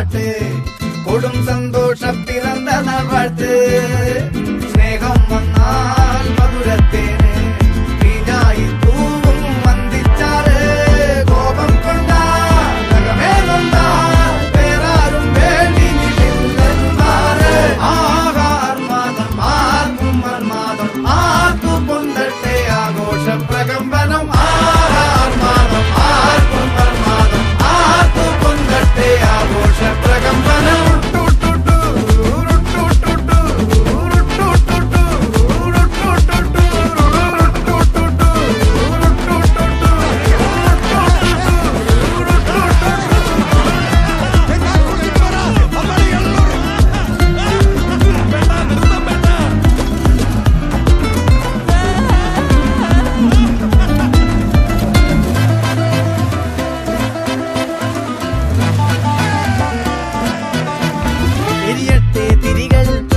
പാട്ട് കൊടും സന്തോഷം പിറന്ന നാൾ വാഴ്ത്ത് സ്നേഹം വന്നാൽ മധുരത്തേന് തീഞ്ഞായി തൂവും വന്ദിച്ചാറ് കോപം കൊണ്ടാൽ നഖമേലൊന്താൽ വേറാരും വേണ്ടി നിന്നിരുന്നാറ് ആഹാർമാദം ആർക്കും മർമാദം ആർക്കു പൊന്തട്ടെ ആഘോഷ പ്രകമ്പനം ആഹാർമാദം ആർക്കും മർമാദം ആർക്കു പൊന്തട്ടെ ആഘോഷ പ്രകമ്പനം തിരികൾ